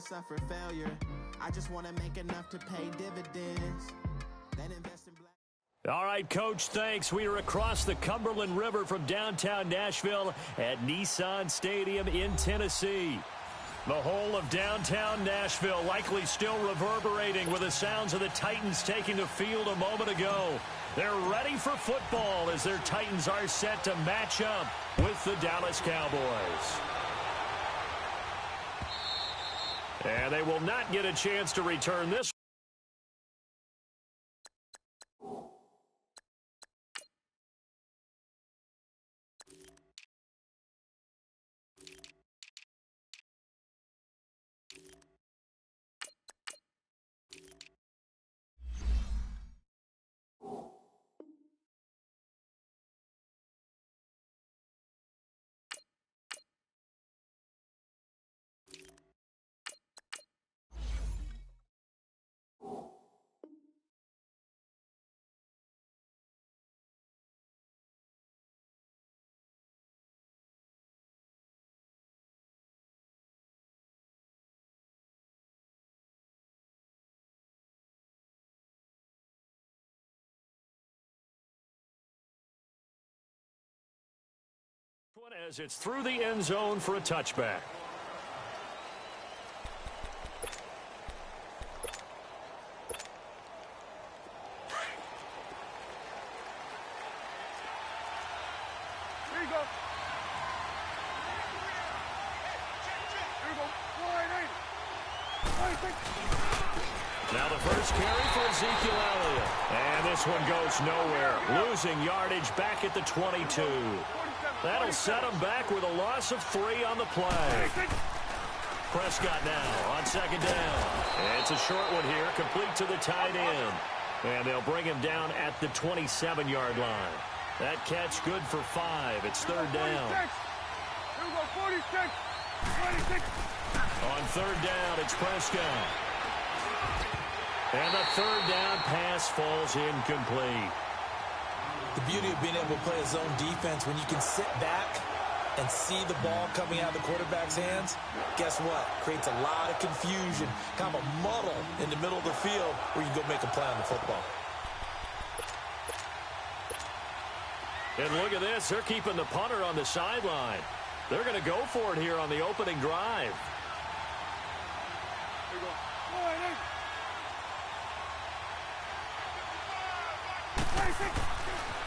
suffer failure. I just want to make enough to pay dividends. Then invest in black. All right, Coach, thanks. We are across the Cumberland River from downtown Nashville at Nissan Stadium in Tennessee. The whole of downtown Nashville likely still reverberating with the sounds of the Titans taking the field a moment ago. They're ready for football as their Titans are set to match up with the Dallas Cowboys. And they will not get a chance to return this. As it's through the end zone for a touchback. Here you go. Here you go. Now the first carry for Ezekiel Elliott. And this one goes nowhere. Losing yardage back at the 22. That'll set him back with a loss of 3 on the play. Prescott now on second down. And it's a short one here, complete to the tight end. And they'll bring him down at the 27-yard line. That catch good for 5. It's third down. Here we go, 46. 26. On third down, it's Prescott. And the third down pass falls incomplete. The beauty of being able to play a zone defense, when you can sit back and see the ball coming out of the quarterback's hands, guess what? Creates a lot of confusion, kind of a muddle in the middle of the field where you go make a play on the football. And look at this. They're keeping the punter on the sideline. They're going to go for it here on the opening drive. Here we go.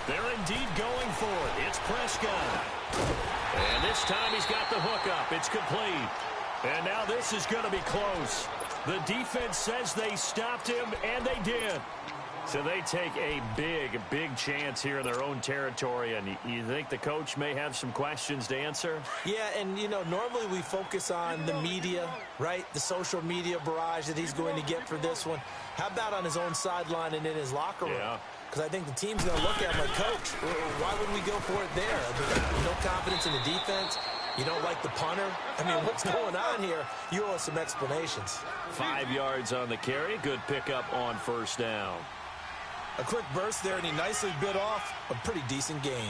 They're indeed going for it. It's Prescott. And this time he's got the hook up. It's complete. And now this is going to be close. The defense says they stopped him, and they did. So they take a big chance here in their own territory. And you think the coach may have some questions to answer? Yeah, and, you know, normally we focus on the media, right? The social media barrage that he's going to get for this one. How about on his own sideline and in his locker room? Yeah. Because I think the team's going to look at him like, Coach, why would we go for it there? I mean, no confidence in the defense. You don't like the punter? I mean, what's going on here? You owe us some explanations. 5 yards on the carry. Good pickup on first down. A quick burst there, and he nicely bit off a pretty decent gain.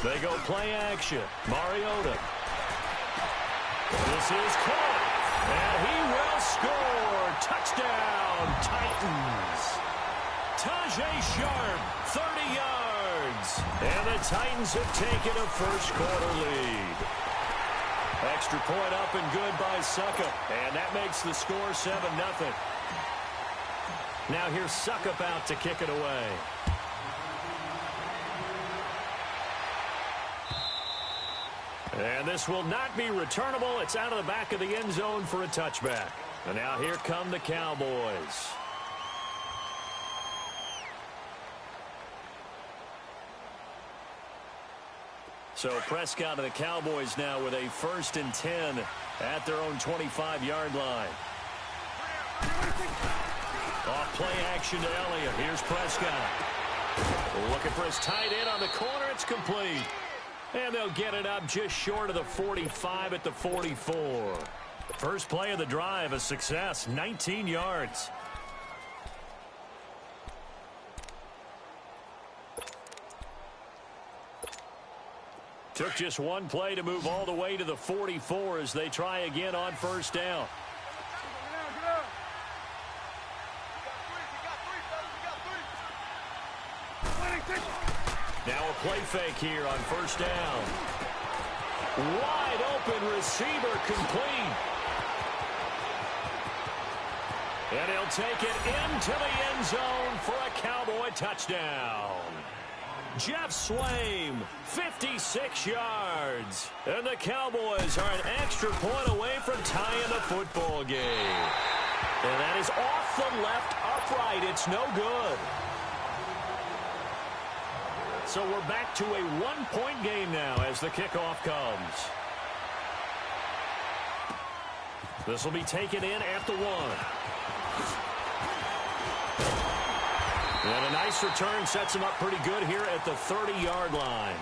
They go play action. Mariota. This is caught. And he will score. Touchdown, Titans. Tajay Sharp, 30 yards. And the Titans have taken a first-quarter lead. Extra point up and good by Suckup. And that makes the score 7-0. Now here's Suckup out to kick it away. And this will not be returnable. It's out of the back of the end zone for a touchback. And now here come the Cowboys. So Prescott and the Cowboys now with a 1st and 10 at their own 25-yard line. Off play action to Elliott. Here's Prescott. Looking for his tight end on the corner. It's complete. And they'll get it up just short of the 45 at the 44. First play of the drive, a success, 19 yards. Took just one play to move all the way to the 44 as they try again on first down. Now a play fake here on first down. Wide open receiver complete. And he'll take it into the end zone for a Cowboy touchdown. Jeff Swaim, 56 yards. And the Cowboys are an extra point away from tying the football game. And that is off the left upright. It's no good. So we're back to a one-point game now as the kickoff comes. This will be taken in at the 1. And a nice return sets him up pretty good here at the 30-yard line.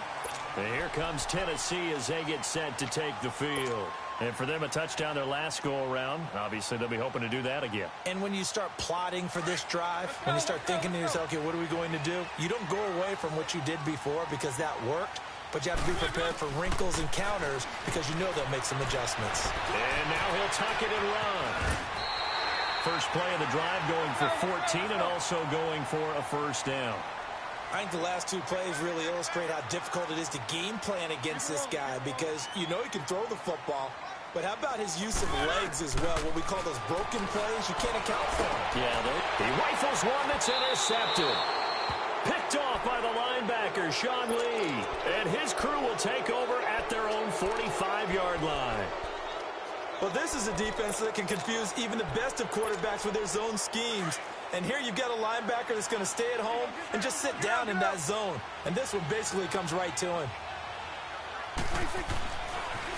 And here comes Tennessee as they get set to take the field. And for them, a touchdown their last go-around. Obviously, they'll be hoping to do that again. And when you start plotting for this drive, when you start thinking to yourself, okay, what are we going to do? You don't go away from what you did before because that worked. But you have to be prepared for wrinkles and counters because you know they'll make some adjustments. And now he'll tuck it and run. First play of the drive going for 14 and also going for a first down. I think the last two plays really illustrate how difficult it is to game plan against this guy because you know he can throw the football, but how about his use of legs as well, what we call those broken plays? You can't account for them. Yeah, he rifles one that's intercepted. Picked off by the linebacker, Sean Lee. And his crew will take over at their own 45-yard line. Well, this is a defense that can confuse even the best of quarterbacks with their zone schemes. And here you've got a linebacker that's going to stay at home and just sit down in that zone. And this one basically comes right to him.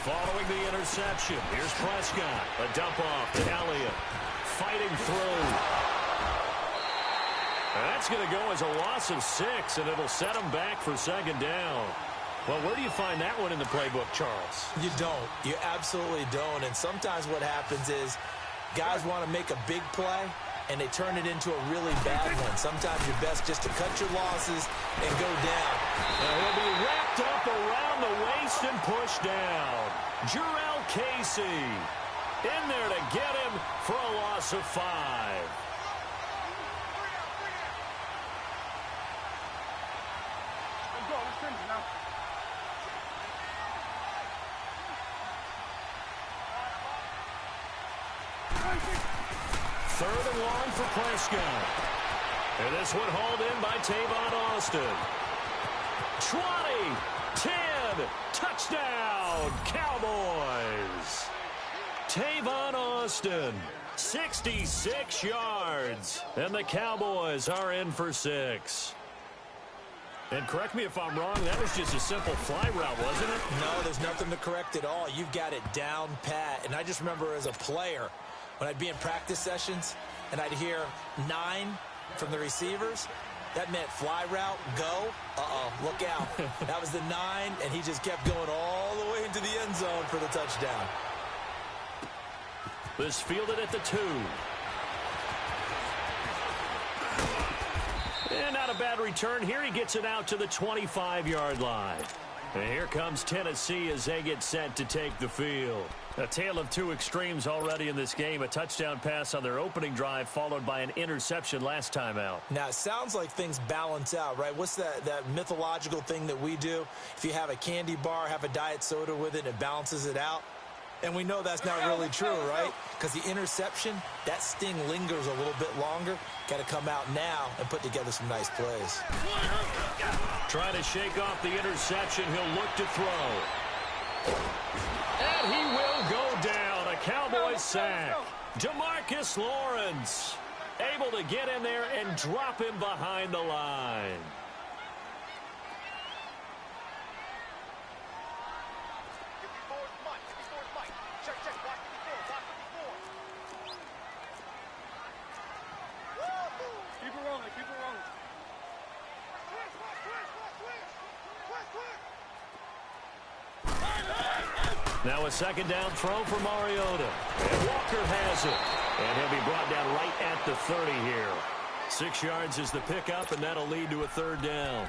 Following the interception, here's Prescott. A dump off to Elliott. Fighting through. That's going to go as a loss of 6, and it'll set him back for second down. Well, where do you find that one in the playbook, Charles? You don't. You absolutely don't. And sometimes what happens is guys want to make a big play, and they turn it into a really bad one. Sometimes you're best just to cut your losses and go down. Now he'll be wrapped up around the waist and pushed down. Jarrell Casey in there to get him for a loss of 5. Let's go. Let's finish now. Third and long for Prescott. And this one hauled in by Tavon Austin. 20, 10, touchdown, Cowboys. Tavon Austin, 66 yards. And the Cowboys are in for 6. And correct me if I'm wrong, that was just a simple fly route, wasn't it? No, there's nothing to correct at all. You've got it down pat. And I just remember as a player, when I'd be in practice sessions and I'd hear 9 from the receivers, that meant fly route, go. Look out. That was the 9, and he just kept going all the way into the end zone for the touchdown. This fielded at the 2. And not a bad return. Here he gets it out to the 25-yard line. And here comes Tennessee as they get set to take the field. A tale of two extremes already in this game. A touchdown pass on their opening drive followed by an interception last time out. Now, it sounds like things balance out, right? What's that mythological thing that we do? If you have a candy bar, have a diet soda with it, it balances it out. And we know that's not really true, right? Because the interception, that sting lingers a little bit longer. Got to come out now and put together some nice plays. Trying to shake off the interception. He'll look to throw. And he will go down. A Cowboys sack. DeMarcus Lawrence able to get in there and drop him behind the line. Now a second down throw for Mariota. And Walker has it. And he'll be brought down right at the 30 here. 6 yards is the pickup, and that'll lead to a third down.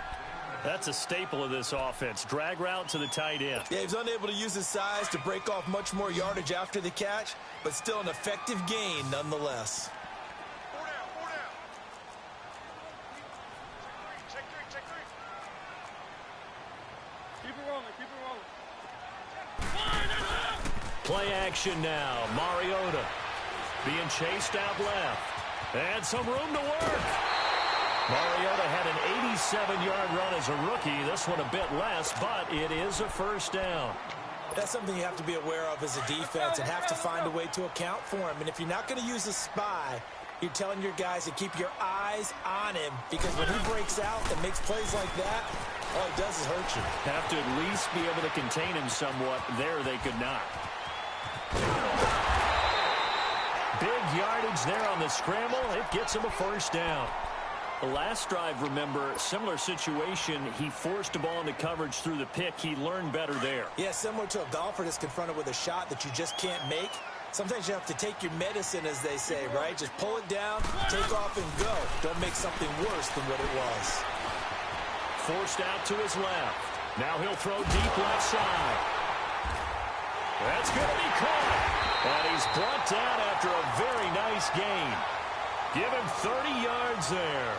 That's a staple of this offense. Drag route to the tight end. Yeah, he's unable to use his size to break off much more yardage after the catch, but still an effective gain nonetheless. Play action now. Mariota being chased out left. And some room to work. Mariota had an 87-yard run as a rookie. This one a bit less, but it is a first down. That's something you have to be aware of as a defense and have to find a way to account for him. And if you're not going to use a spy, you're telling your guys to keep your eyes on him, because when he breaks out and makes plays like that, all it does is hurt you. Have to at least be able to contain him somewhat. There they could not. Big yardage there on the scramble. It gets him a first down. The last drive, remember, similar situation. He forced the ball into coverage through the pick. He learned better there. Yeah, similar to a golfer that's confronted with a shot that you just can't make. Sometimes you have to take your medicine, as they say, right? Just pull it down, take off, and go. Don't make something worse than what it was. Forced out to his left. Now he'll throw deep left side. That's going to be caught. And he's brought down after a very nice gain. Give him 30 yards there.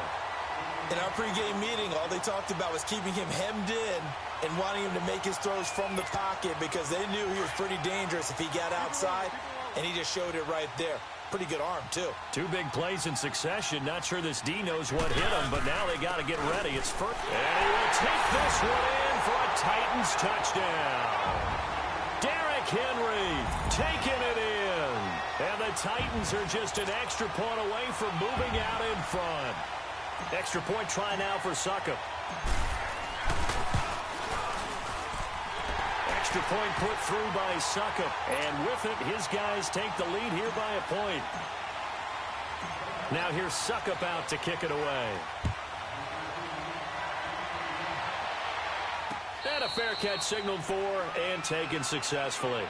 In our pregame meeting, all they talked about was keeping him hemmed in and wanting him to make his throws from the pocket, because they knew he was pretty dangerous if he got outside, and he just showed it right there. Pretty good arm, too. Two big plays in succession. Not sure this D knows what hit him, but now they got to get ready. It's first. And he will take this one in for a Titans touchdown. Derrick Henry taking it in. And the Titans are just an extra point away from moving out in front. Extra point try now for Succop. Extra point put through by Succop. And with it, his guys take the lead here by a point. Now here's Succop out to kick it away. And a fair catch signaled for and taken successfully.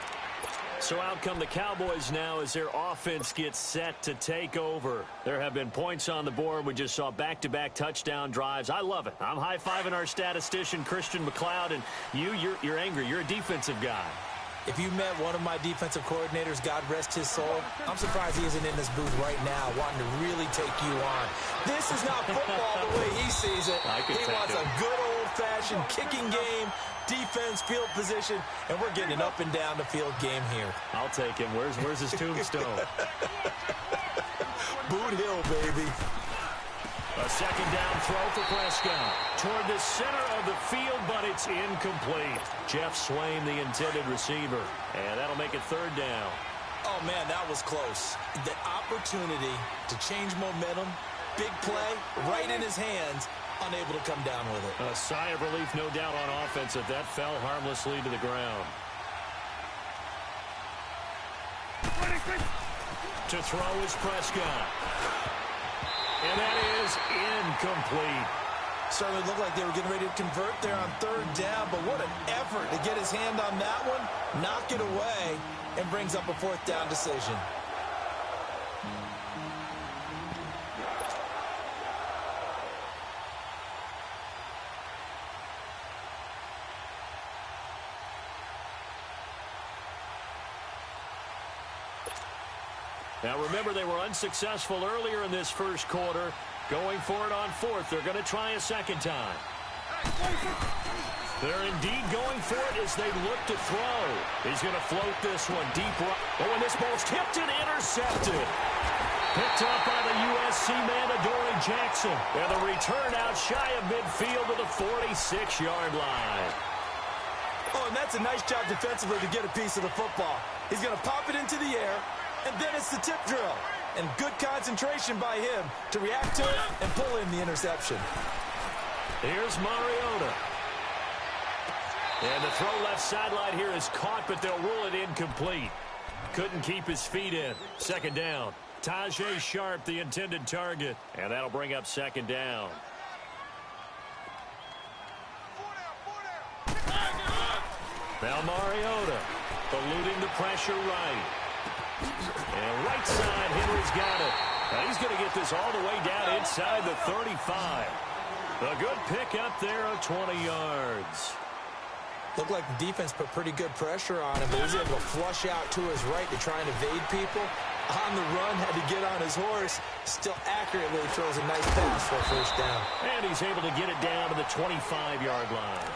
So out come the Cowboys now as their offense gets set to take over. There have been points on the board. We just saw back-to-back touchdown drives. I love it. I'm high-fiving our statistician, Christian McLeod, and you're angry. You're a defensive guy. If you met one of my defensive coordinators, God rest his soul, I'm surprised he isn't in this booth right now wanting to really take you on. This is not football the way he sees it. He wants a good old-fashioned kicking game, defense, field position, and we're getting an up and down the field game here. I'll take him. Where's his tombstone? Boot Hill, baby. A second down throw for Prescott. Toward the center of the field, but it's incomplete. Jeff Swain, the intended receiver. And that'll make it third down. Oh, man, that was close. The opportunity to change momentum, big play, right in his hands, unable to come down with it. A sigh of relief, no doubt, on offense that fell harmlessly to the ground. To throw is Prescott. And that is incomplete. Certainly looked like they were getting ready to convert there on third down, but what an effort to get his hand on that one, knock it away, and brings up a fourth down decision. Now, remember, they were unsuccessful earlier in this first quarter. Going for it on fourth. They're going to try a second time. They're indeed going for it as they look to throw. He's going to float this one deep right. Oh, and this ball's tipped and intercepted. Picked up by the USC man, Adoree Jackson. And the return out shy of midfield to the 46-yard line. Oh, and that's a nice job defensively to get a piece of the football. He's going to pop it into the air, and then it's the tip drill. And good concentration by him to react to it and pull in the interception. Here's Mariota. And the throw left sideline here is caught, but they'll rule it incomplete. Couldn't keep his feet in. Second down. Tajay Sharp, the intended target. And that'll bring up second down. Now Mariota eluding the pressure right. And right side, Henry's got it. Now he's going to get this all the way down inside the 35. A good pick up there of 20 yards. Looked like the defense put pretty good pressure on him, but he was able to flush out to his right to try and evade people. On the run, had to get on his horse. Still accurately throws a nice pass for a first down. And he's able to get it down to the 25-yard line.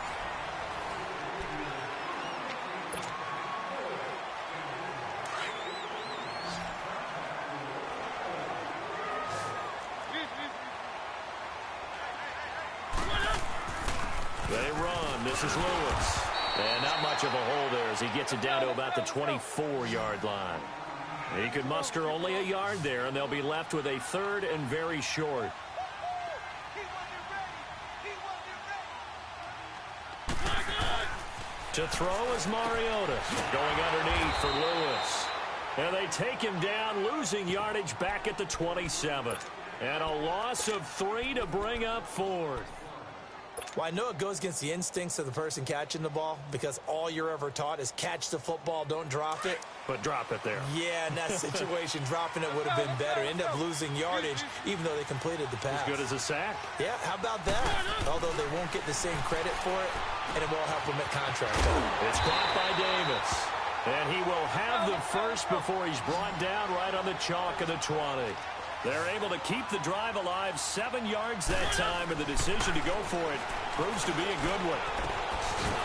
They run. This is Lewis. And not much of a hole there as he gets it down to about the 24-yard line. He could muster only a yard there, and they'll be left with a third and very short. To throw is Mariota. Going underneath for Lewis. And they take him down, losing yardage back at the 27. And a loss of 3 to bring up fourth. Well, I know it goes against the instincts of the person catching the ball because all you're ever taught is catch the football, don't drop it. But drop it there. Yeah, in that situation, dropping it would have been better. End up losing yardage, even though they completed the pass. As good as a sack. Yeah, how about that? Although they won't get the same credit for it, and it won't help them at contract time. It's caught by Davis. And he will have the first before he's brought down right on the chalk of the 20. They're able to keep the drive alive, 7 yards that time, and the decision to go for it proves to be a good one.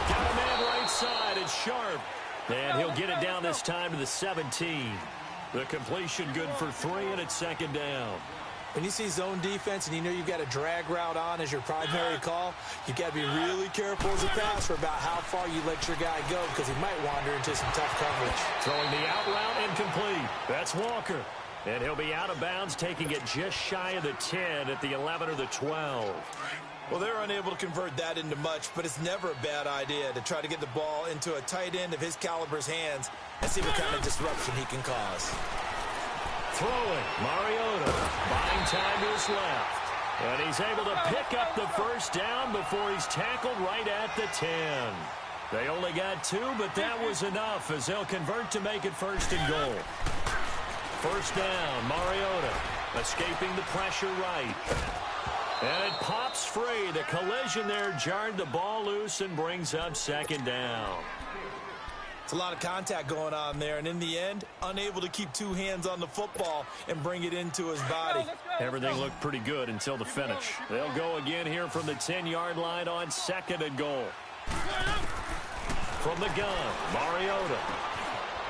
Got a man right side. It's Sharp. And he'll get it down this time to the 17. The completion good for 3, and it's second down. When you see zone defense and you know you've got a drag route on as your primary call, you've got to be really careful as a passer about how far you let your guy go because he might wander into some tough coverage. Throwing the out route incomplete. That's Walker. And he'll be out of bounds, taking it just shy of the 10 at the 11 or the 12. Well, they're unable to convert that into much, but it's never a bad idea to try to get the ball into a tight end of his caliber's hands and see what kind of disruption he can cause. Throwing, Mariota, buying time to his left. And he's able to pick up the first down before he's tackled right at the 10. They only got 2, but that was enough as they'll convert to make it first and goal. First down, Mariota escaping the pressure right. And it pops free. The collision there jarred the ball loose and brings up second down. It's a lot of contact going on there, and in the end, unable to keep 2 hands on the football and bring it into his body. Everything looked pretty good until the finish. They'll go again here from the 10-yard line on second and goal. From the gun, Mariota.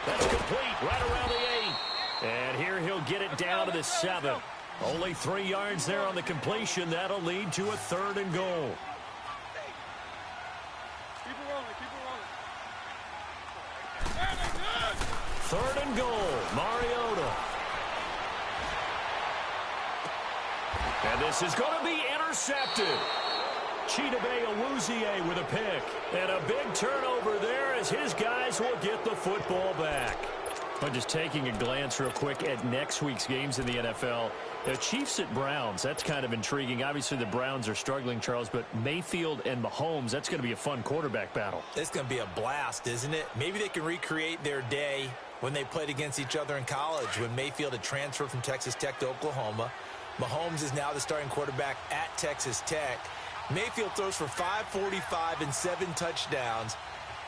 That's complete right around the 8. And here he'll get it down to the 7. Only 3 yards there on the completion. That'll lead to a third and goal. Keep it rolling, keep it rolling. Third and goal, Mariota. And this is going to be intercepted. Chidobe Awuzie with a pick. And a big turnover there as his guys will get the football back. But just taking a glance real quick at next week's games in the NFL, the Chiefs at Browns, that's kind of intriguing. Obviously, the Browns are struggling, Charles, but Mayfield and Mahomes, that's going to be a fun quarterback battle. It's going to be a blast, isn't it? Maybe they can recreate their day when they played against each other in college, when Mayfield had transferred from Texas Tech to Oklahoma. Mahomes is now the starting quarterback at Texas Tech. Mayfield throws for 545 and 7 touchdowns.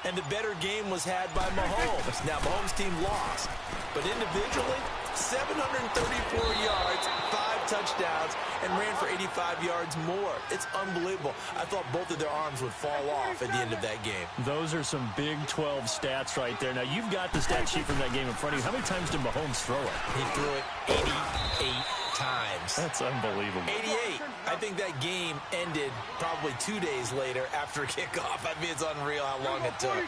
And the better game was had by Mahomes. Now, Mahomes' team lost. But individually, 734 yards, 5 touchdowns, and ran for 85 yards more. It's unbelievable. I thought both of their arms would fall off at the end of that game. Those are some Big 12 stats right there. Now, you've got the stat sheet from that game in front of you. How many times did Mahomes throw it? He threw it 88 times. That's unbelievable. 88. I think that game ended probably 2 days later after kickoff. I mean, it's unreal how long it took.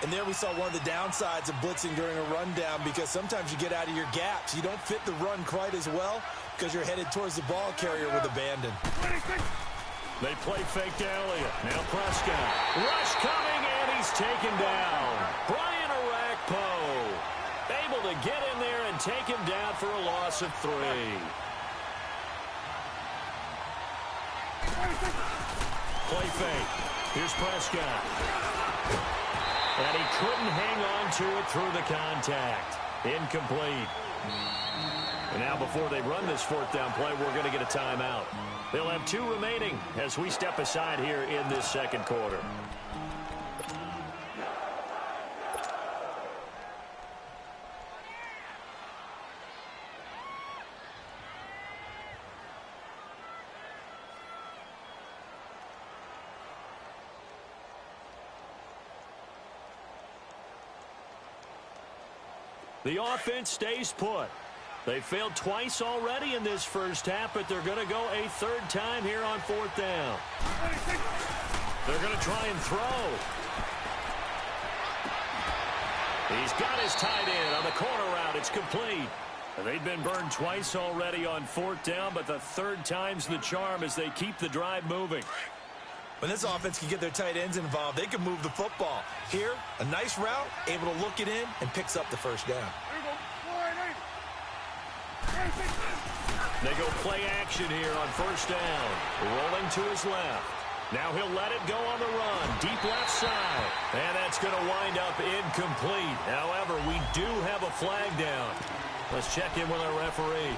And there we saw one of the downsides of blitzing during a rundown because sometimes you get out of your gaps. You don't fit the run quite as well because you're headed towards the ball carrier with abandon. They play fake to Elliott. Now Prescott. Rush coming, and he's taken down. Brian Orakpo able to get in there and take him down for a loss of 3. Play fake. Here's Prescott. And he couldn't hang on to it through the contact. Incomplete. And now before they run this fourth down play, we're going to get a timeout. They'll have 2 remaining as we step aside here in this second quarter. The offense stays put. They failed twice already in this first half, but they're going to go a third time here on fourth down. They're going to try and throw. He's got his tight end on the corner route. It's complete. They've been burned twice already on fourth down, but the third time's the charm as they keep the drive moving. When this offense can get their tight ends involved, they can move the football. Here, a nice route, able to look it in, and picks up the first down. They go play action here on first down. Rolling to his left. Now he'll let it go on the run. Deep left side. And that's going to wind up incomplete. However, we do have a flag down. Let's check in with our referee.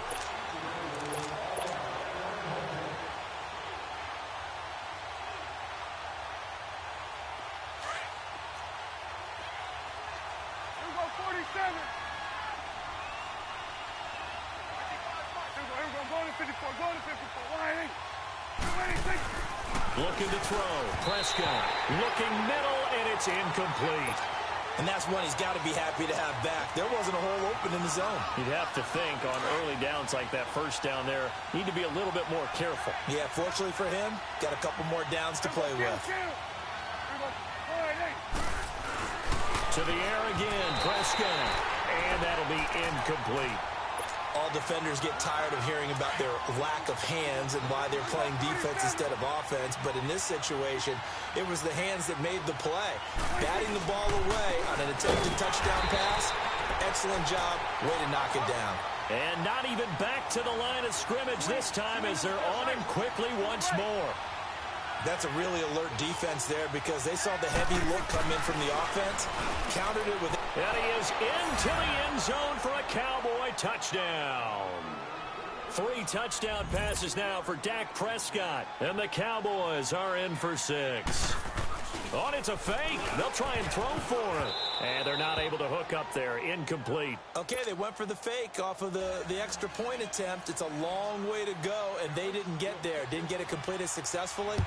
Looking to throw. Prescott looking middle, and it's incomplete. And that's one he's got to be happy to have back. There wasn't a hole open in the zone. You'd have to think on early downs like that first down there, need to be a little bit more careful. Yeah, fortunately for him, got a couple more downs to play with. To the air again, Prescott. And that'll be incomplete. All defenders get tired of hearing about their lack of hands and why they're playing defense instead of offense. But in this situation, it was the hands that made the play. Batting the ball away on an attempted touchdown pass. Excellent job. Way to knock it down. And not even back to the line of scrimmage this time as they're on him quickly once more. That's a really alert defense there because they saw the heavy look come in from the offense. Countered it with... And he is into the end zone for a Cowboy touchdown. 3 touchdown passes now for Dak Prescott. And the Cowboys are in for 6. Oh, it's a fake. They'll try and throw for it. And they're not able to hook up there. Incomplete. Okay, they went for the fake off of the extra point attempt. It's a long way to go, and they didn't get there. Didn't get it completed successfully.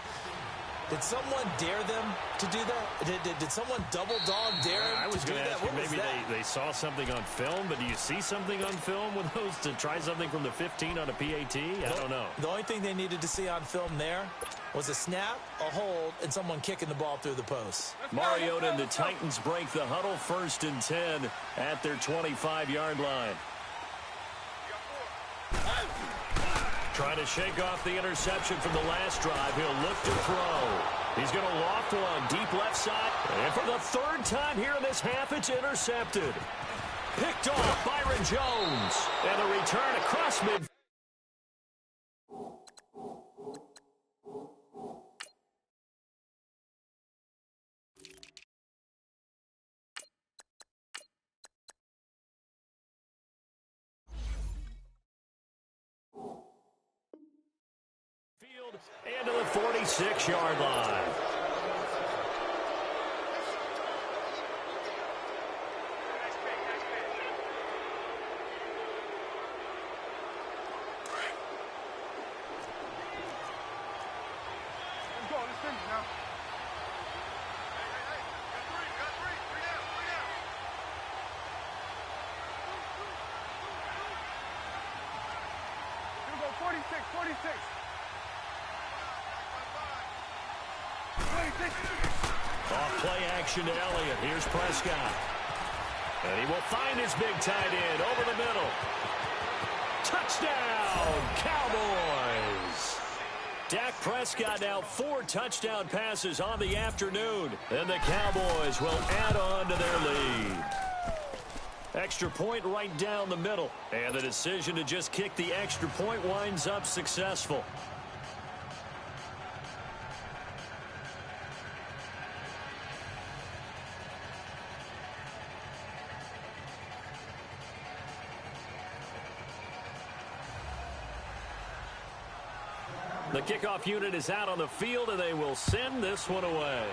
Did someone dare them to do that? Did someone double dog dare them I was to do going to that? ask you, maybe they saw something on film, but do you see something on film with those to try something from the 15 on a PAT? I don't know. The only thing they needed to see on film there was a snap, a hold, and someone kicking the ball through the post. Mariota and the Titans break the huddle, 1st and 10 at their 25-yard line. Trying to shake off the interception from the last drive. He'll look to throw. He's going to loft one deep left side. And for the 3rd time here in this half, it's intercepted. Picked off Byron Jones. And the return across mid. And to the 46-yard line. Let's go. Let's finish now. Here we go. 46, 46. Off play action to Elliott. Here's Prescott. And he will find his big tight end over the middle. Touchdown, Cowboys! Dak Prescott now 4 touchdown passes on the afternoon. And the Cowboys will add on to their lead. Extra point right down the middle. And the decision to just kick the extra point winds up successful. The kickoff unit is out on the field, and they will send this one away.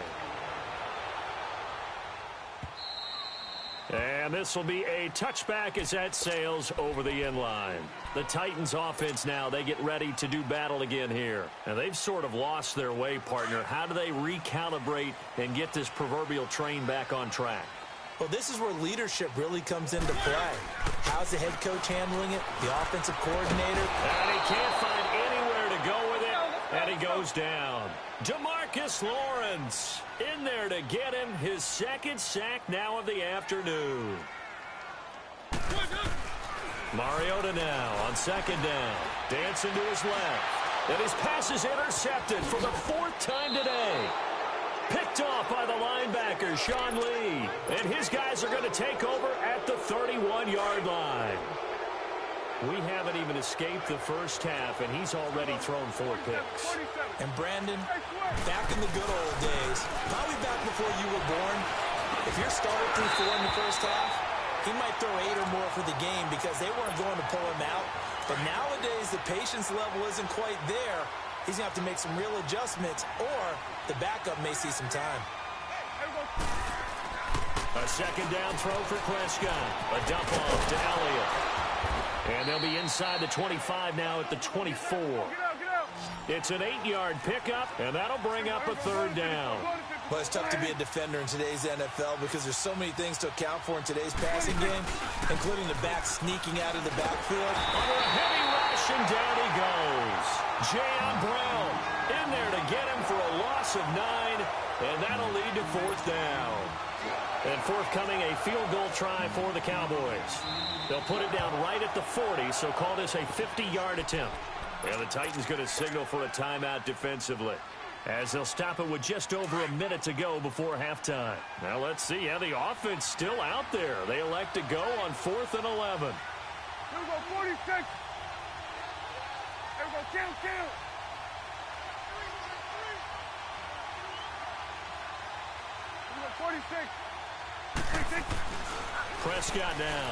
And this will be a touchback as that sails over the end line. The Titans offense now, they get ready to do battle again here. And they've sort of lost their way, partner. How do they recalibrate and get this proverbial train back on track? Well, this is where leadership really comes into play. How's the head coach handling it? The offensive coordinator? And he can't find anywhere to go with it. And he goes down. DeMarcus Lawrence in there to get him his second sack now of the afternoon. Mariota now on second down. Dancing to his left. And his pass is intercepted for the fourth time today. Picked off by the linebacker, Sean Lee. And his guys are going to take over at the 31-yard line. We haven't even escaped the first half, and he's already thrown 4 picks. And Brandon, back in the good old days, probably back before you were born, if your starter threw 4 in the first half, he might throw 8 or more for the game because they weren't going to pull him out. But nowadays, the patience level isn't quite there. He's going to have to make some real adjustments, or the backup may see some time. A second down throw for Prescott. A dump off to Elliott. And they'll be inside the 25 now at the 24. It's an 8-yard pickup, and that'll bring up a third down. Well, it's tough to be a defender in today's NFL because there's so many things to account for in today's passing game, including the back sneaking out of the backfield. Under a heavy rush, and down he goes. J.M. Brown in there to get him for a loss of 9, and that'll lead to fourth down. And forthcoming, a field goal try for the Cowboys. They'll put it down right at the 40, so call this a 50-yard attempt. And the Titans going to signal for a timeout defensively, as they'll stop it with just over a minute to go before halftime. Now let's see how the offense still out there. They elect to go on 4th and 11. Here we go, 46. Here we go, count. Here we go, 46. Prescott now.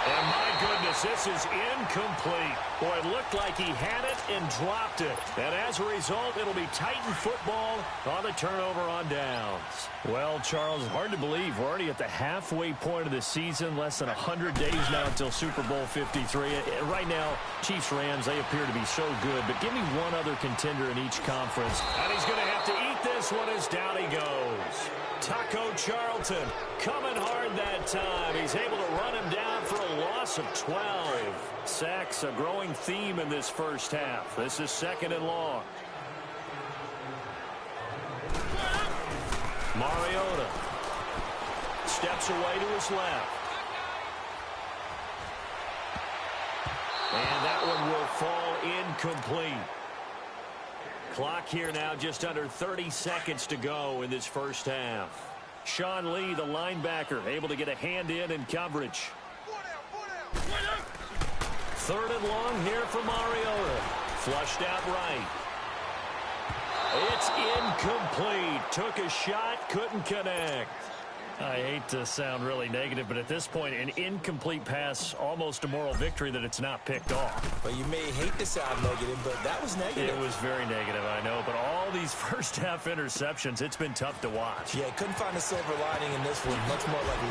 And my goodness, this is incomplete. Boy, it looked like he had it and dropped it. And as a result, it'll be Titan football on the turnover on downs. Well, Charles, hard to believe we're already at the halfway point of the season. Less than 100 days now until Super Bowl 53. Right now, Chiefs-Rams, they appear to be so good. But give me one other contender in each conference. And he's going to have to eat this one as down he goes. Taco Charlton coming hard that time. He's able to run him down for a loss of 12. Sacks, a growing theme in this first half. This is 2nd and long. Mariota steps away to his left. And that one will fall incomplete. Clock here now, just under 30 seconds to go in this first half. Sean Lee, the linebacker, able to get a hand in coverage. 3rd and long here for Mariota. Flushed out right. It's incomplete. Took a shot, couldn't connect. I hate to sound really negative, but at this point, an incomplete pass, almost a moral victory that it's not picked off. Well, you may hate to sound negative, but that was negative. It was very negative, I know, but all these first-half interceptions, it's been tough to watch. Yeah, couldn't find a silver lining in this one. Much more like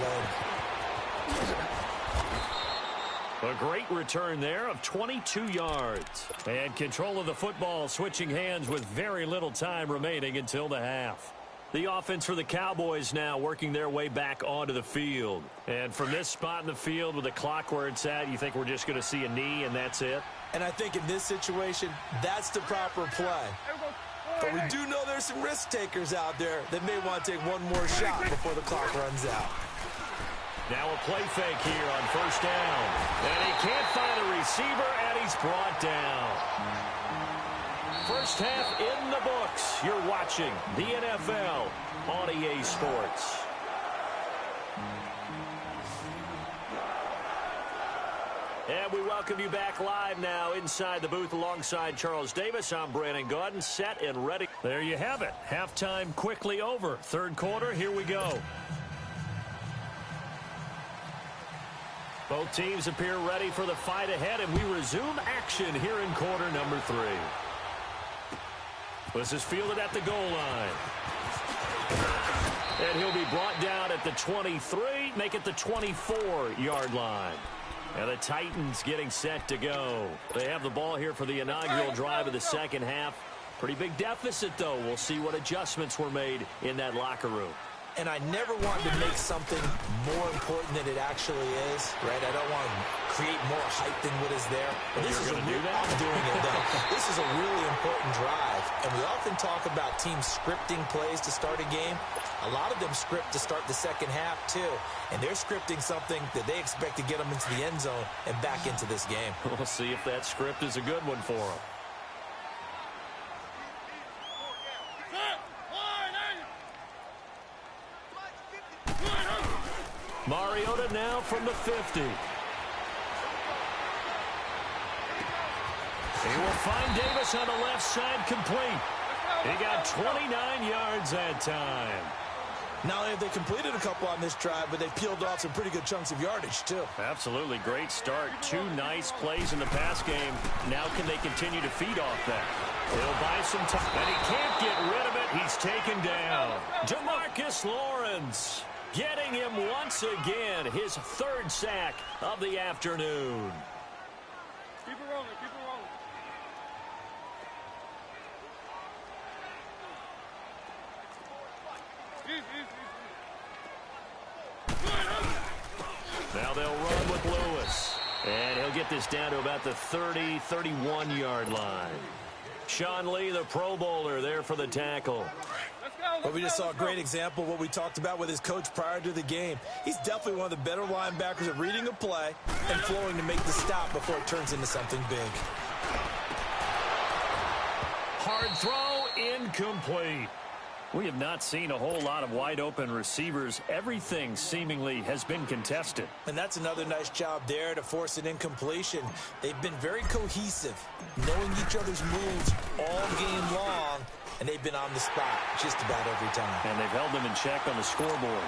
lead. A great return there of 22 yards. And control of the football switching hands with very little time remaining until the half. The offense for the Cowboys now working their way back onto the field. And from this spot in the field with the clock where it's at, you think we're just going to see a knee and that's it? And I think in this situation, that's the proper play. But we do know there's some risk takers out there that may want to take one more shot before the clock runs out. Now a play fake here on 1st down. And he can't find a receiver, and he's brought down. First half in the books. You're watching the NFL on EA Sports. And we welcome you back live now inside the booth alongside Charles Davis. I'm Brandon Gaudin, set and ready. There you have it. Halftime quickly over. 3rd quarter, here we go. Both teams appear ready for the fight ahead, and we resume action here in quarter number 3. This is fielded at the goal line. And he'll be brought down at the 23, make it the 24-yard line. And the Titans getting set to go. They have the ball here for the inaugural drive of the second half. Pretty big deficit, though. We'll see what adjustments were made in that locker room. And I never want to make something more important than it actually is, right? I don't want to create more hype than what is there. But this is going to do that? I'm doing it, though. This is a really important drive. And we often talk about teams scripting plays to start a game. A lot of them script to start the second half, too. And they're scripting something that they expect to get them into the end zone and back into this game. We'll see if that script is a good one for them. Mariota now from the 50. He will find Davis on the left side complete. He got 29 yards that time. Not only have they completed a couple on this drive, but they peeled off some pretty good chunks of yardage, too. Absolutely. Great start. 2 nice plays in the pass game. Now can they continue to feed off that? He'll buy some time. And he can't get rid of it. He's taken down. DeMarcus Lawrence getting him once again. His 3rd sack of the afternoon. Keep it rolling, keep it rolling. Now they'll run with Lewis. And he'll get this down to about the 30, 31-yard line. Sean Lee, the Pro Bowler, there for the tackle. But we just saw a great example of what we talked about with his coach prior to the game. He's definitely one of the better linebackers at reading a play and flowing to make the stop before it turns into something big. Hard throw, incomplete. We have not seen a whole lot of wide-open receivers. Everything seemingly has been contested. And that's another nice job there to force an incompletion. They've been very cohesive, knowing each other's moves all game long, and they've been on the spot just about every time. And they've held them in check on the scoreboard.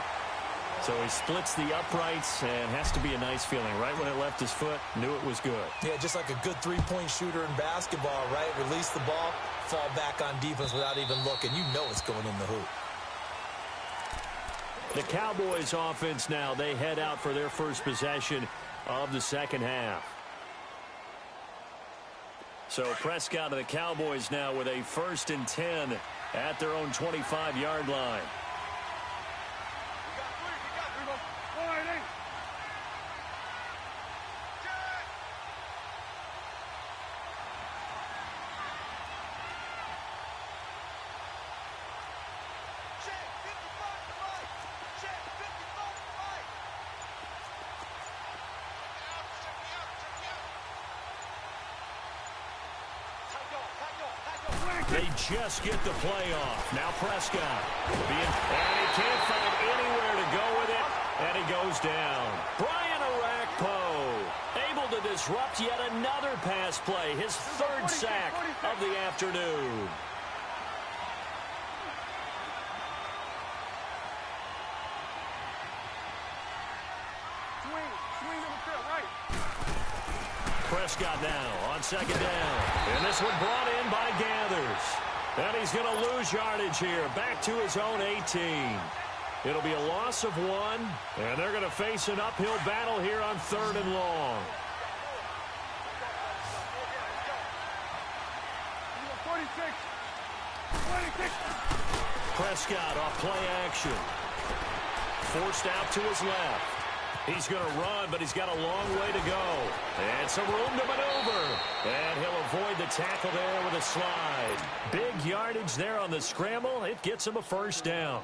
So he splits the uprights, and has to be a nice feeling. Right when it left his foot, knew it was good. Yeah, just like a good three-point shooter in basketball, right? Release the ball, fall back on defense without even looking. You know it's going in the hoop. The Cowboys offense now, they head out for their first possession of the second half. So Prescott and the Cowboys now with a 1st and 10 at their own 25-yard line. They just get the play off. Now Prescott. And he can't find anywhere to go with it. And he goes down. Brian Orakpo able to disrupt yet another pass play. His 3rd sack of the afternoon. Swing to the field, right. Prescott now on 2nd down. And this one brought in by Gathers. And he's going to lose yardage here. Back to his own 18. It'll be a loss of 1. And they're going to face an uphill battle here on 3rd and long. 46. Prescott off play action. Forced out to his left. He's going to run, but he's got a long way to go. And some room to maneuver. And he'll avoid the tackle there with a slide. Big yardage there on the scramble. It gets him a 1st down.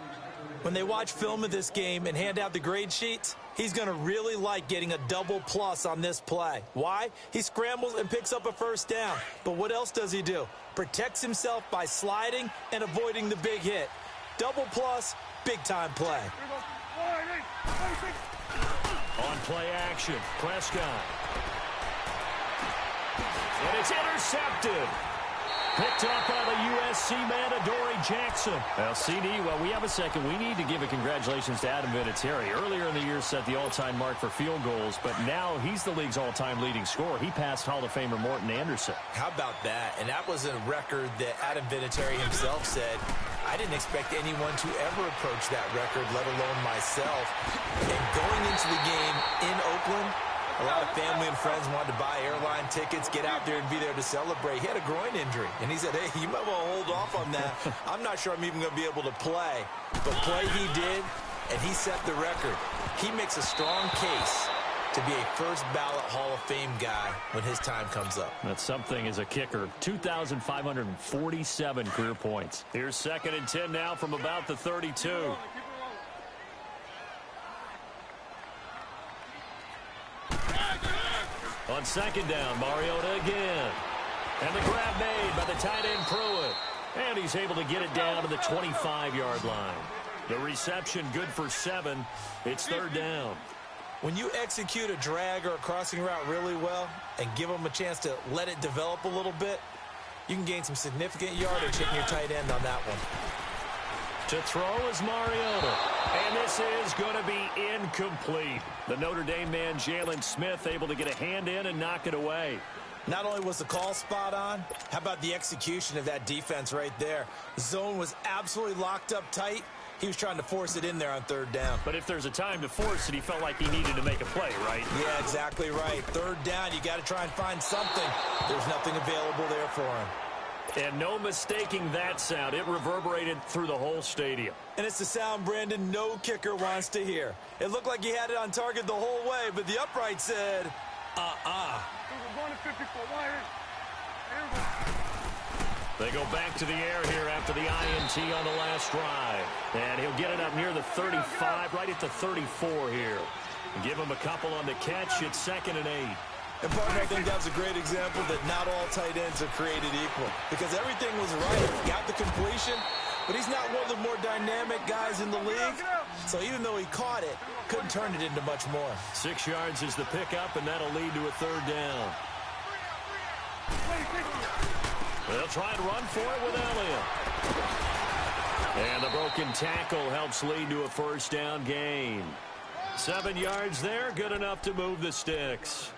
When they watch film of this game and hand out the grade sheets, he's going to really like getting a double plus on this play. Why? He scrambles and picks up a 1st down. But what else does he do? Protects himself by sliding and avoiding the big hit. Double plus, big-time play. On play action, Prescott. And it's intercepted. Picked up by the USC man, Adoree Jackson. Now, CD, well, we have a second. We need to give a congratulations to Adam Vinatieri. Earlier in the year, set the all-time mark for field goals, but now he's the league's all-time leading scorer. He passed Hall of Famer Morton Anderson. How about that? And that was a record that Adam Vinatieri himself said, I didn't expect anyone to ever approach that record, let alone myself. And going into the game in Oakland, a lot of family and friends wanted to buy airline tickets, get out there and be there to celebrate. He had a groin injury, and he said, hey, you might want to hold off on that. I'm not sure I'm even going to be able to play. But play he did, and he set the record. He makes a strong case to be a first-ballot Hall of Fame guy when his time comes up. That's something as a kicker. 2,547 career points. Here's 2nd and 10 now from about the 32. On 2nd down, Mariota again. And the grab made by the tight end Pruitt. And he's able to get it down to the 25-yard line. The reception good for 7. It's 3rd down. When you execute a drag or a crossing route really well and give them a chance to let it develop a little bit, you can gain some significant yardage hitting your tight end on that one. To throw is Mariota. And this is going to be incomplete. The Notre Dame man, Jalen Smith, able to get a hand in and knock it away. Not only was the call spot on, how about the execution of that defense right there? The zone was absolutely locked up tight. He was trying to force it in there on 3rd down. But if there's a time to force it, he felt like he needed to make a play, right? Yeah, exactly right. 3rd down, you got to try and find something. There's nothing available there for him. And no mistaking that sound. It reverberated through the whole stadium. And it's the sound, Brandon, no kicker wants to hear. It looked like he had it on target the whole way, but the upright said, They go back to the air here after the INT on the last drive. And he'll get it up near the 35, right at the 34 here. Give him a couple on the catch. It's 2nd and 8. And partner, I think that's a great example that not all tight ends are created equal. Because everything was right. Got the completion, but he's not one of the more dynamic guys in the league. So even though he caught it, couldn't turn it into much more. 6 yards is the pickup, and that'll lead to a 3rd down. They'll try and run for it with Elliott. And the broken tackle helps lead to a 1st down gain. 7 yards there, good enough to move the sticks.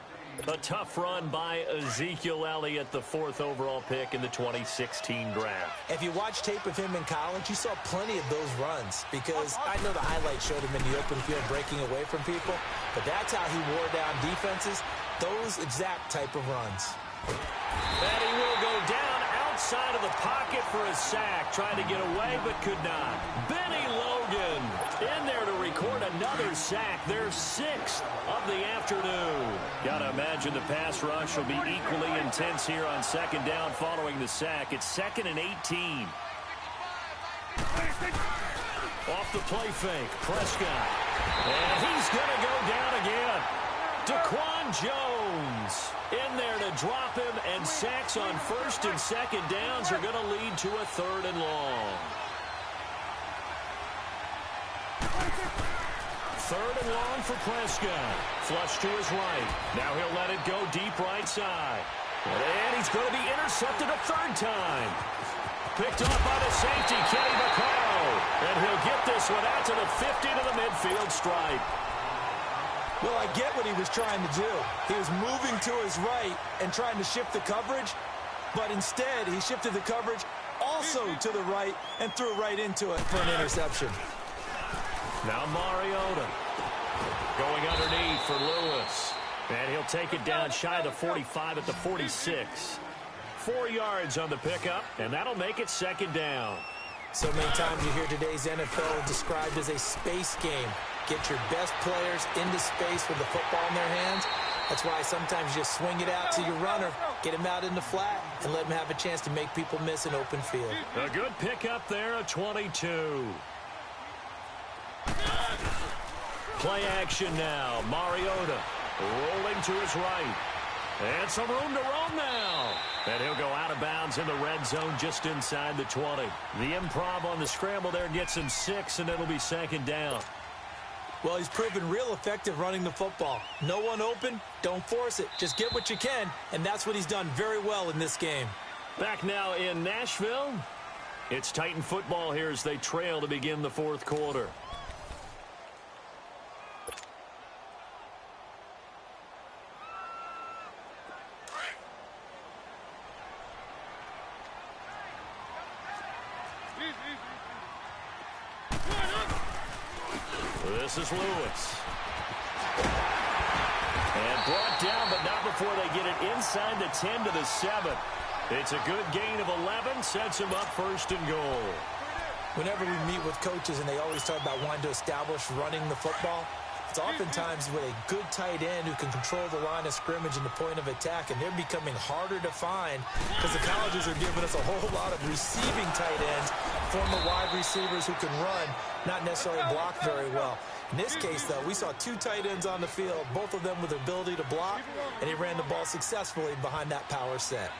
A tough run by Ezekiel Elliott, the 4th overall pick in the 2016 draft. If you watch tape of him in college, you saw plenty of those runs because I know the highlights showed him in the open field breaking away from people, but that's how he wore down defenses, those exact type of runs. And he will go down outside of the pocket for a sack, trying to get away but could not. Benny Logan in there to record another sack, their 6th of the afternoon. Gotta imagine the pass rush will be equally intense here on 2nd down following the sack. It's 2nd and 18. Off the play fake, Prescott. And he's gonna go down again. Daquan Jones in there to drop him, and sacks on 1st and 2nd downs are going to lead to a 3rd and long. 3rd and long for Prescott. Flush to his right. Now he'll let it go deep right side. And he's going to be intercepted a 3rd time. Picked off by the safety, Kenny Vaccaro. And he'll get this one out to the 50 to the midfield stripe. Well, I get what he was trying to do. He was moving to his right and trying to shift the coverage, but instead he shifted the coverage also to the right and threw right into it for an interception. Now Mariota going underneath for Lewis. And he'll take it down shy of the 45 at the 46. 4 yards on the pickup, and that'll make it 2nd down. So many times you hear today's NFL described as a space game. Get your best players into space with the football in their hands. That's why sometimes you just swing it out to your runner, get him out in the flat, and let him have a chance to make people miss an open field. A good pickup there, a 22. Play action now. Mariota rolling to his right. And some room to roam now. And he'll go out of bounds in the red zone just inside the 20. The improv on the scramble there gets him 6, and it'll be 2nd down. Well, he's proven real effective running the football. No one open, don't force it. Just get what you can, and that's what he's done very well in this game. Back now in Nashville. It's Titan football here as they trail to begin the fourth quarter. This is Lewis. And brought down, but not before they get it inside the 10 to the 7. It's a good gain of 11, sets him up first and goal. Whenever we meet with coaches and they always talk about wanting to establish running the football, it's oftentimes with a good tight end who can control the line of scrimmage and the point of attack, and they're becoming harder to find because the colleges are giving us a whole lot of receiving tight ends, former wide receivers who can run, not necessarily block very well. In this case, though, we saw two tight ends on the field, both of them with the ability to block, and he ran the ball successfully behind that power set.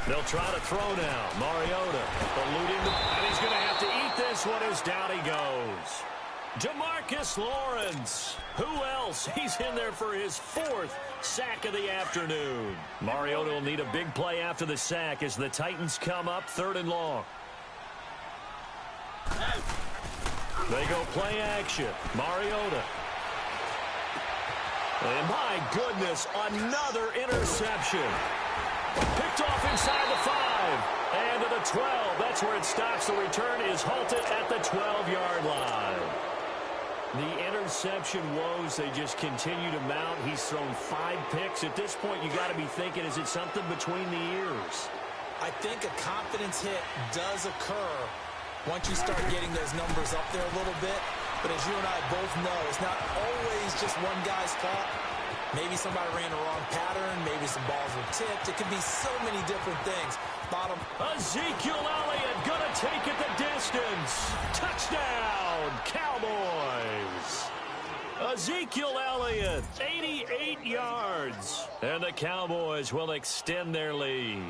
They'll try to throw now. Mariota eluding the... And he's going to have to eat this one as down he goes. DeMarcus Lawrence. Who else? He's in there for his 4th sack of the afternoon. Mariota will need a big play after the sack as the Titans come up 3rd and long. They go play action. Mariota. And my goodness, another interception. Picked off inside the 5 and to the 12. That's where it stops. The return is halted at the 12-yard line. The interception woes, they just continue to mount. He's thrown 5 picks. At this point, you got to be thinking, is it something between the ears? I think a confidence hit does occur once you start getting those numbers up there a little bit. But as you and I both know, it's not always just one guy's fault. Maybe somebody ran the wrong pattern. Maybe some balls were tipped. It could be so many different things. Bottom. Ezekiel Elliott going to take it the distance. Touchdown, Cowboys. Ezekiel Elliott, 88 yards. And the Cowboys will extend their lead.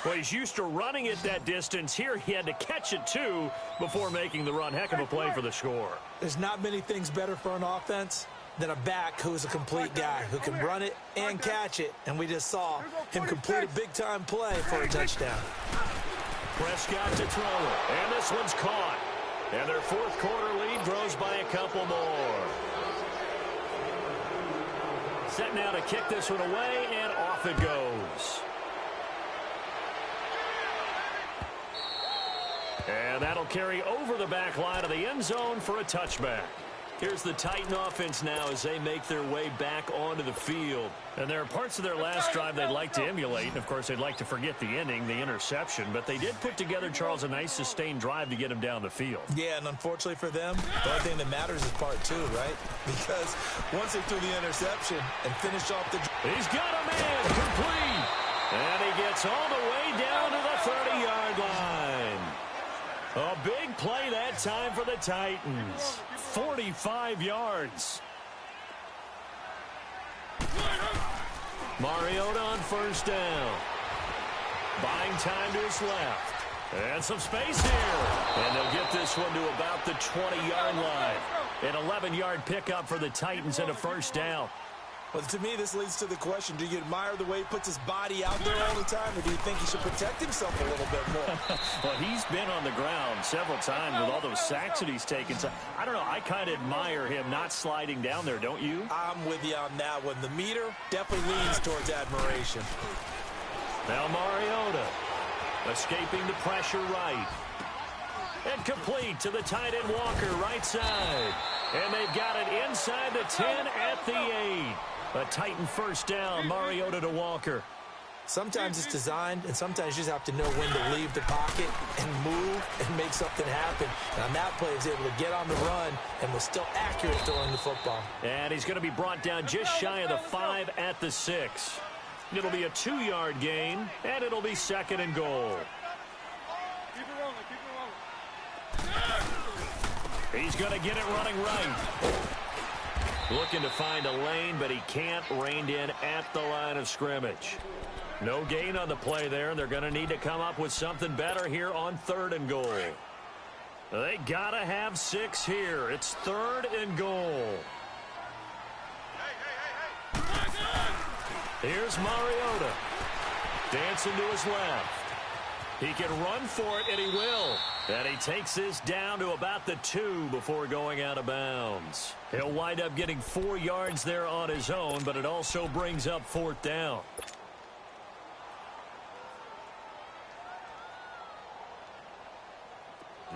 Well, he's used to running it that distance. Here he had to catch it, too, before making the run. Heck of a play for the score. There's not many things better for an offense than a back who's a complete guy who can run it and catch it. And we just saw him complete a big-time play for a touchdown. Prescott to throw it. And this one's caught. And their 4th quarter lead grows by a couple more. Set now to kick this one away, and off it goes. And that'll carry over the back line of the end zone for a touchback. Here's the Titan offense now as they make their way back onto the field. And there are parts of their last drive they'd like to emulate. And, of course, they'd like to forget the ending, the interception. But they did put together, Charles, a nice sustained drive to get him down the field. Yeah, and unfortunately for them, the only thing that matters is part 2, right? Because once they threw the interception and finished off the... He's got a man complete. And he gets all the way down to the 30-yard line. A big play that time for the Titans. 45 yards. Mariota on first down. Buying time to his left. And some space here. And they'll get this one to about the 20-yard line. An 11-yard pickup for the Titans and a first down. Well, to me, this leads to the question, do you admire the way he puts his body out there all the time, or do you think he should protect himself a little bit more? Well, he's been on the ground several times with all those sacks that he's taken. So, I don't know, I kind of admire him not sliding down there, don't you? I'm with you on that one. The meter definitely leans towards admiration. Now Mariota escaping the pressure right. And complete to the tight end Walker, right side. And they've got it inside the 10 at the 8. A Titan first down, Mariota to Walker. Sometimes it's designed, and sometimes you just have to know when to leave the pocket and move and make something happen. And on that play, he was able to get on the run and was still accurate throwing the football. And he's going to be brought down just shy of the 5 at the 6. It'll be a 2-yard gain, and it'll be 2nd and goal. Keep it rolling, keep it rolling. He's going to get it running right. Looking to find a lane, but he can't. Reined in at the line of scrimmage. No gain on the play there, and they're going to need to come up with something better here on 3rd and goal. They got to have 6 here. It's 3rd and goal. Here's Mariota. Dancing to his left. He can run for it, and he will. And he takes this down to about the 2 before going out of bounds. He'll wind up getting 4 yards there on his own, but it also brings up 4th down.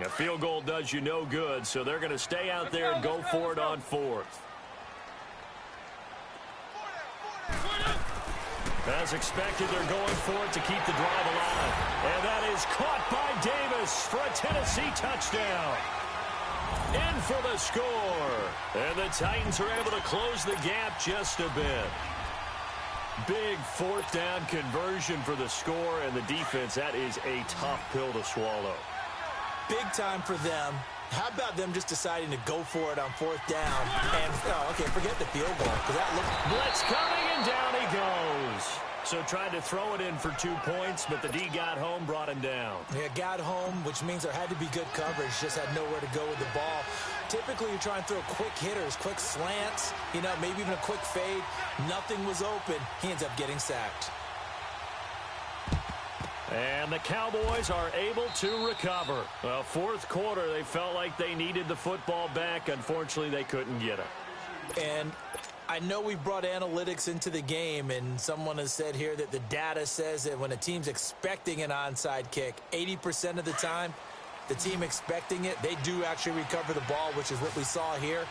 A field goal does you no good, so they're going to stay out there and go for it on 4th. As expected, they're going for it to keep the drive alive. And that is caught by Davis for a Tennessee touchdown. In for the score. And the Titans are able to close the gap just a bit. Big 4th down conversion for the score, and the defense, that is a tough pill to swallow. Big time for them. How about them just deciding to go for it on 4th down? And, okay, forget the field goal, because that looked... Blitz coming, and down he goes. So tried to throw it in for 2 points, but the D got home, brought him down. Yeah, got home, which means there had to be good coverage. Just had nowhere to go with the ball. Typically, you try and throw quick hitters, quick slants, maybe even a quick fade. Nothing was open. He ends up getting sacked. And the Cowboys are able to recover. Well, 4th quarter, they felt like they needed the football back. Unfortunately, they couldn't get it. And I know we've brought analytics into the game, and someone has said here that the data says that when a team's expecting an onside kick, 80% of the time, the team expecting it, they do actually recover the ball, which is what we saw here.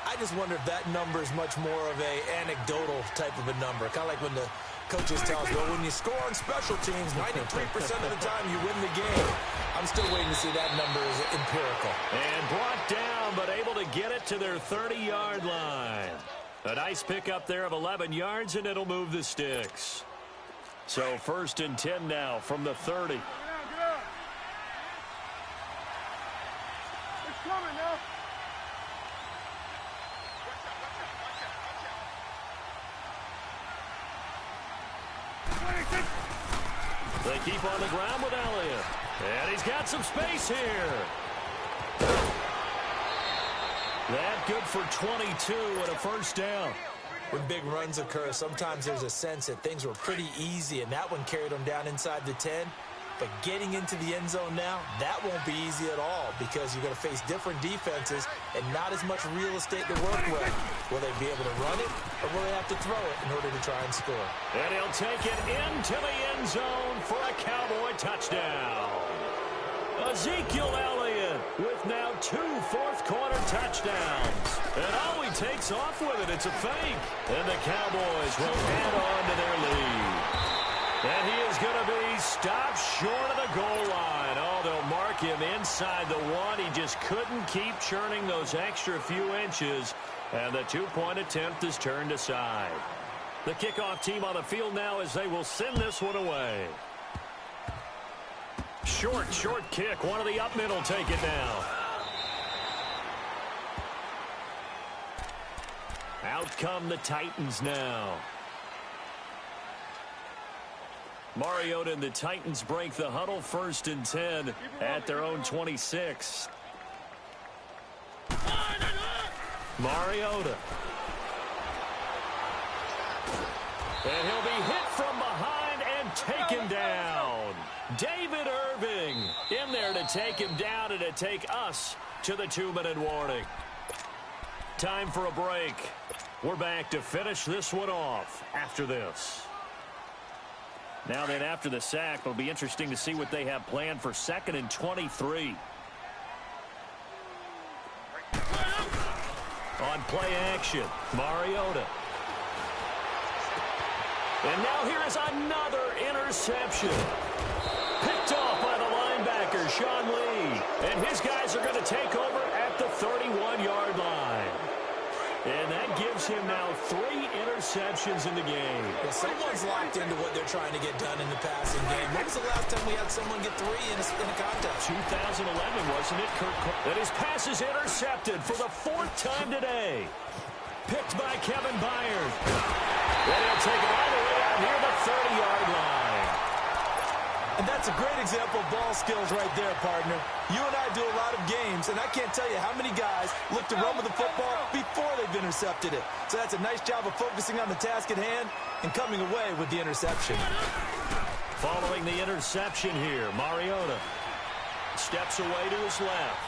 I just wonder if that number is much more of a anecdotal type of a number, kind of like when the coaches tell us, well, when you score on special teams, 93% of the time you win the game. I'm still waiting to see that number is empirical. And brought down, but able to get it to their 30-yard line. A nice pickup there of 11 yards, and it'll move the sticks. So 1st and 10 now from the 30. Get out. It's coming now. They keep on the ground with Elliott. And he's got some space here. That good for 22 and a 1st down. When big runs occur, sometimes there's a sense that things were pretty easy, and that one carried them down inside the 10. But getting into the end zone now, that won't be easy at all because you're going to face different defenses and not as much real estate to work with. Will they be able to run it, or will they have to throw it in order to try and score? And he'll take it into the end zone for a Cowboy touchdown. Ezekiel Elliott with now 2 fourth-quarter touchdowns. And all he takes off with it, it's a fake. And the Cowboys will add on to their lead. And he is going to be stopped short of the goal line. Oh, they'll mark him inside the 1. He just couldn't keep churning those extra few inches. And the 2-point attempt is turned aside. The kickoff team on the field now as they will send this one away. Short kick. One of the up middle take it down. Out come the Titans now. Mariota and the Titans break the huddle, 1st and 10 at their own 26. Mariota. And he'll be hit from behind and taken down. David Irving in there to take him down and to take us to the 2-minute warning. Time for a break. We're back to finish this one off after this. Now then, after the sack, it'll be interesting to see what they have planned for 2nd and 23. On play action, Mariota. And now here is another interception. Picked off by the linebacker, Sean Lee. And his guys are going to take over at the 31-yard line. And that gives him now 3 interceptions in the game. Well, someone's locked into what they're trying to get done in the passing game. When was the last time we had someone get 3 in a contest? 2011, wasn't it, Kirk? And his pass is intercepted for the 4th time today. Picked by Kevin Byard. And he'll take it all the way out near the 30-yard line. And that's a great example of ball skills right there, partner. You and I do a lot of games, and I can't tell you how many guys look to run with the football before they've intercepted it. So that's a nice job of focusing on the task at hand and coming away with the interception. Following the interception here, Mariota steps away to his left.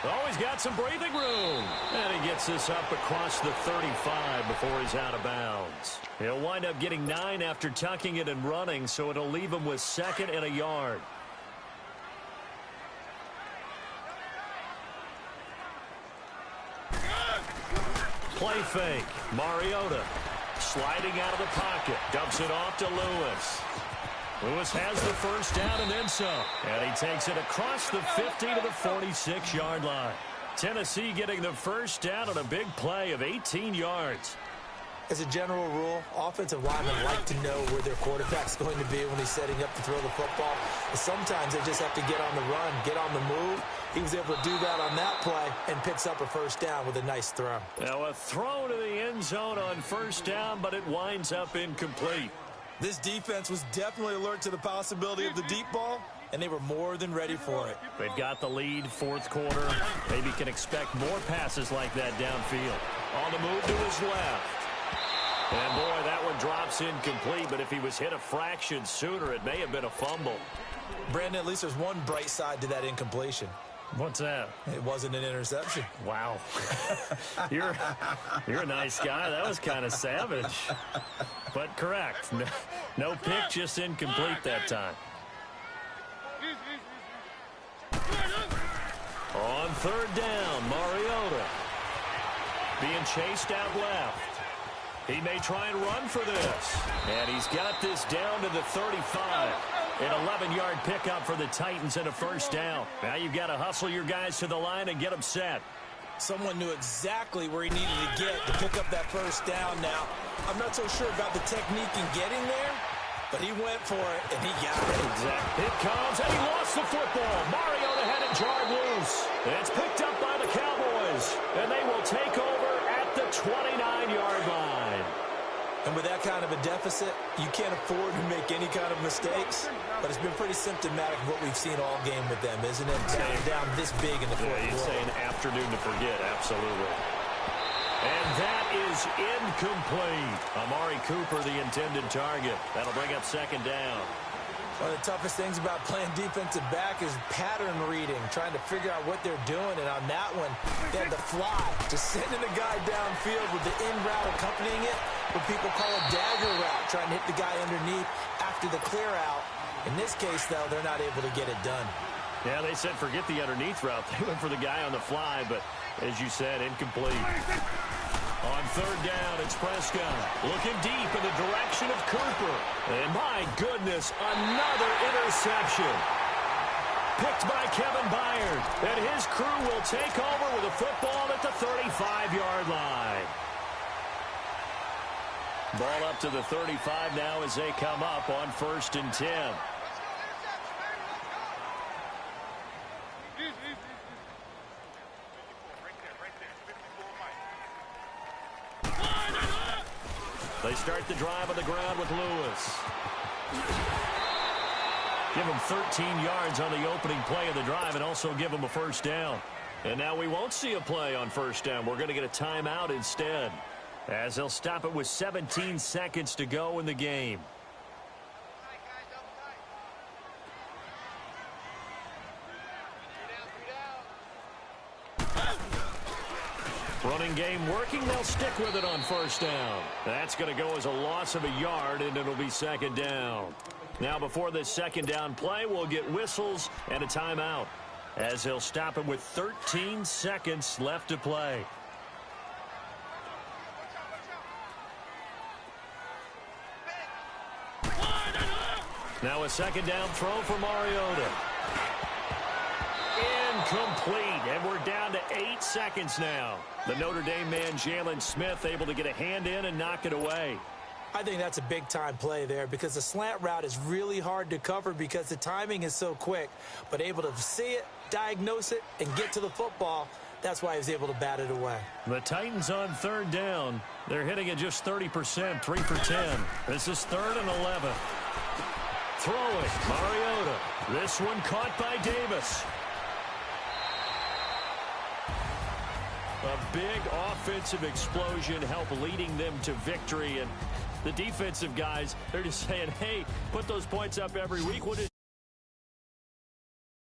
Oh, he's got some breathing room. And he gets this up across the 35 before he's out of bounds. He'll wind up getting 9 after tucking it and running, so it'll leave him with 2nd and a yard. Play fake. Mariota sliding out of the pocket. Dumps it off to Lewis. Lewis has the first down and then some. And he takes it across the 50 to the 46-yard line. Tennessee getting the first down on a big play of 18 yards. As a general rule, offensive linemen like to know where their quarterback's going to be when he's setting up to throw the football. But sometimes they just have to get on the run, get on the move. He was able to do that on that play and picks up a first down with a nice throw. Now a throw to the end zone on first down, but it winds up incomplete. This defense was definitely alert to the possibility of the deep ball, and they were more than ready for it. They've got the lead, fourth quarter. Maybe can expect more passes like that downfield. On the move to his left. And, boy, that one drops incomplete, but if he was hit a fraction sooner, it may have been a fumble. Brandon, at least there's one bright side to that incompletion. What's that? It wasn't an interception. Wow. You're a nice guy. That was kind of savage. But correct. No pick, just incomplete that time. On third down, Mariota being chased out left. He may try and run for this. And he's got this down to the 35. An 11-yard pickup for the Titans and a first down. Now you've got to hustle your guys to the line and get them set. Someone knew exactly where he needed to get to pick up that first down now. I'm not so sure about the technique in getting there, but he went for it, and he got it. Exactly. It comes, and he lost the football. Mariota had it jarred loose. It's picked up by the Cowboys, and they will take over at the 29-yard line. And with that kind of a deficit, you can't afford to make any kind of mistakes. But it's been pretty symptomatic of what we've seen all game with them, isn't it? Down this big in the fourth quarter. You'd say an afternoon to forget, absolutely. And that is incomplete. Amari Cooper, the intended target. That'll bring up second down. One of the toughest things about playing defensive back is pattern reading, trying to figure out what they're doing. And on that one, they had the fly, just sending a guy downfield with the in route accompanying it, what people call a dagger route, trying to hit the guy underneath after the clear out. In this case, though, they're not able to get it done. Yeah, they said forget the underneath route. They went for the guy on the fly, but as you said, incomplete. On third down, it's Prescott looking deep in the direction of Cooper. And my goodness, another interception. Picked by Kevin Byard. And his crew will take over with a football at the 35-yard line. Ball up to the 35 now as they come up on 1st and 10. They start the drive on the ground with Lewis. Give him 13 yards on the opening play of the drive and also give him a first down. And now we won't see a play on first down. We're going to get a timeout instead, as they'll stop it with 17 seconds to go in the game. Running game working. They'll stick with it on first down. That's going to go as a loss of a yard, and it'll be second down. Now, before this second down play, we'll get whistles and a timeout, as they'll stop it with 13 seconds left to play. Now a second down throw for Mariota. Incomplete, and we're down to 8 seconds now. The Notre Dame man, Jalen Smith, able to get a hand in and knock it away. I think that's a big-time play there because the slant route is really hard to cover because the timing is so quick. But able to see it, diagnose it, and get to the football, that's why he was able to bat it away. The Titans on third down. They're hitting at just 30%, 3 for 10. This is 3rd and 11. Throwing, Mariota. This one caught by Davis. A big offensive explosion helped leading them to victory. And the defensive guys, they're just saying, hey, put those points up every week.